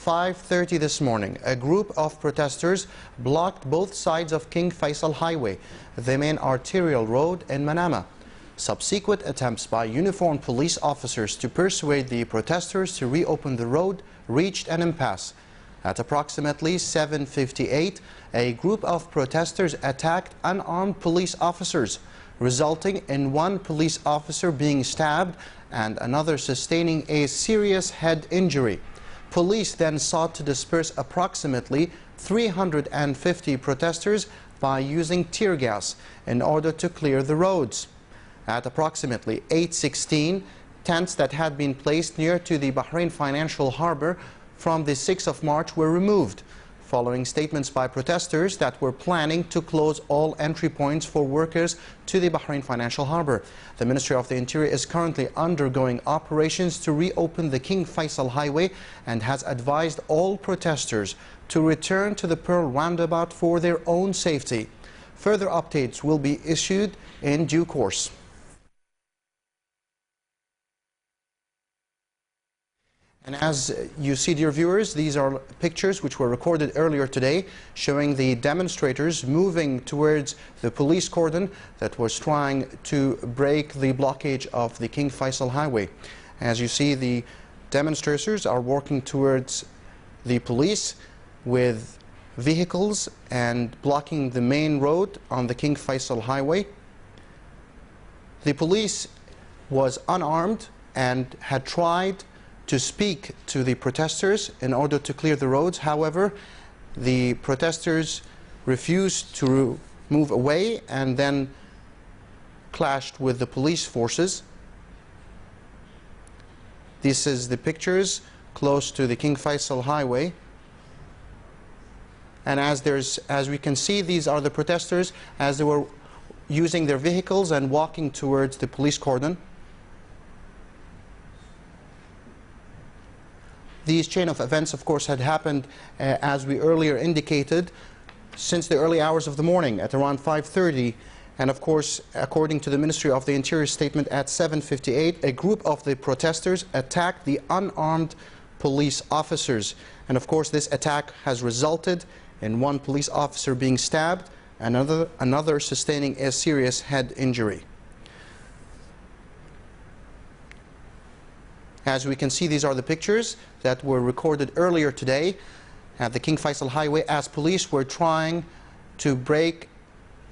5:30 this morning, a group of protesters blocked both sides of King Faisal Highway, the main arterial road in Manama. Subsequent attempts by uniformed police officers to persuade the protesters to reopen the road reached an impasse. At approximately 7:58, a group of protesters attacked unarmed police officers, resulting in one police officer being stabbed and another sustaining a serious head injury. Police then sought to disperse approximately 350 protesters by using tear gas in order to clear the roads. At approximately 8:16, tents that had been placed near to the Bahrain Financial Harbor from the 6th of March were removed, following statements by protesters that were planning to close all entry points for workers to the Bahrain Financial Harbor. The Ministry of the Interior is currently undergoing operations to reopen the King Faisal Highway and has advised all protesters to return to the Pearl roundabout for their own safety. Further updates will be issued in due course. And as you see, dear viewers, these are pictures which were recorded earlier today showing the demonstrators moving towards the police cordon that was trying to break the blockage of the King Faisal Highway. As you see, the demonstrators are walking towards the police with vehicles and blocking the main road on the King Faisal Highway. The police was unarmed and had tried to speak to the protesters in order to clear the roads. However, the protesters refused to move away and then clashed with the police forces. This is the pictures close to the King Faisal Highway. And as we can see, these are the protesters as they were using their vehicles and walking towards the police cordon. These chain of events, of course, had happened, as we earlier indicated, since the early hours of the morning at around 5:30. And of course, according to the Ministry of the Interior statement, at 7:58, a group of the protesters attacked the unarmed police officers. And of course, this attack has resulted in one police officer being stabbed and another sustaining a serious head injury. As we can see, these are the pictures that were recorded earlier today at the King Faisal Highway as police were trying to break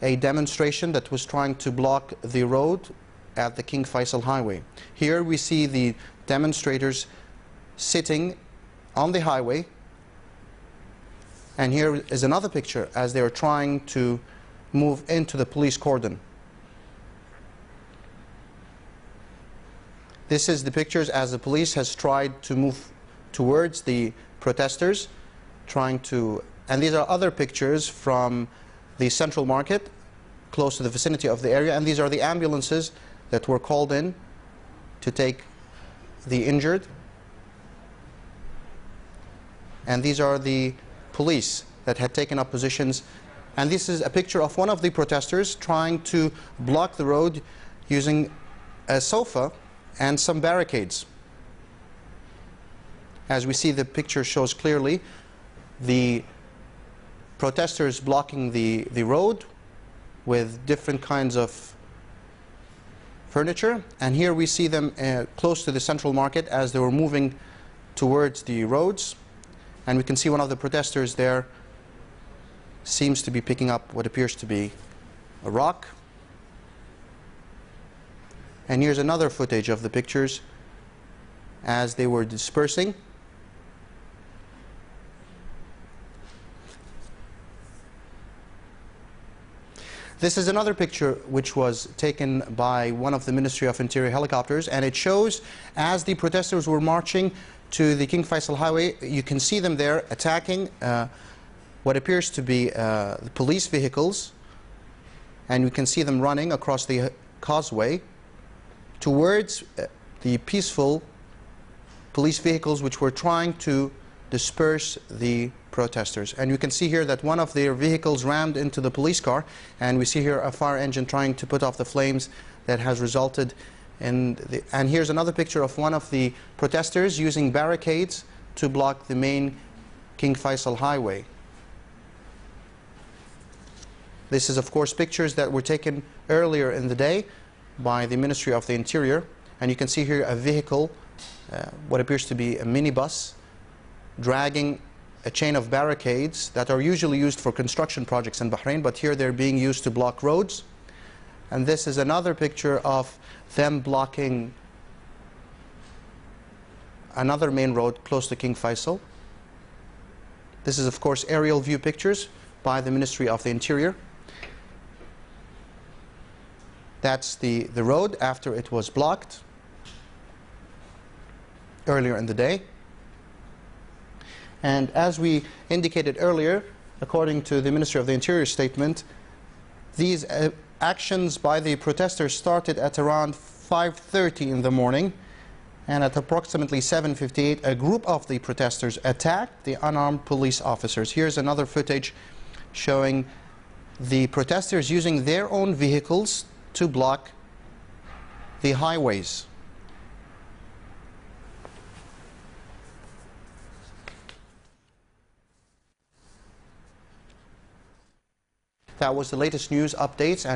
a demonstration that was trying to block the road at the King Faisal Highway. Here we see the demonstrators sitting on the highway, and here is another picture as they are trying to move into the police cordon. This is the pictures as the police has tried to move towards the protesters, and these are other pictures from the Central Market, close to the vicinity of the area, and these are the ambulances that were called in to take the injured. And these are the police that had taken up positions. And this is a picture of one of the protesters trying to block the road using a sofa and some barricades. As we see, the picture shows clearly the protesters blocking the road with different kinds of furniture. And here we see them close to the Central Market as they were moving towards the roads. And we can see one of the protesters there seems to be picking up what appears to be a rock. And here's another footage of the pictures as they were dispersing. This is another picture which was taken by one of the Ministry of Interior helicopters, and it shows as the protesters were marching to the King Faisal Highway, you can see them there attacking what appears to be the police vehicles, and we can see them running across the causeway towards the peaceful police vehicles which were trying to disperse the protesters. And you can see here that one of their vehicles rammed into the police car, and we see here a fire engine trying to put off the flames that has resulted in and here's another picture of one of the protesters using barricades to block the main King Faisal Highway. This is, of course, pictures that were taken earlier in the day by the Ministry of the Interior. And you can see here a vehicle, what appears to be a minibus, dragging a chain of barricades that are usually used for construction projects in Bahrain, but here they're being used to block roads. And this is another picture of them blocking another main road close to King Faisal. This is, of course, aerial view pictures by the Ministry of the Interior. That's the road after it was blocked earlier in the day. And as we indicated earlier, according to the Ministry of the Interior statement, these actions by the protesters started at around 5:30 in the morning, and at approximately 7:58 a group of the protesters attacked the unarmed police officers. Here's another footage showing the protesters using their own vehicles to block the highways. That was the latest news updates.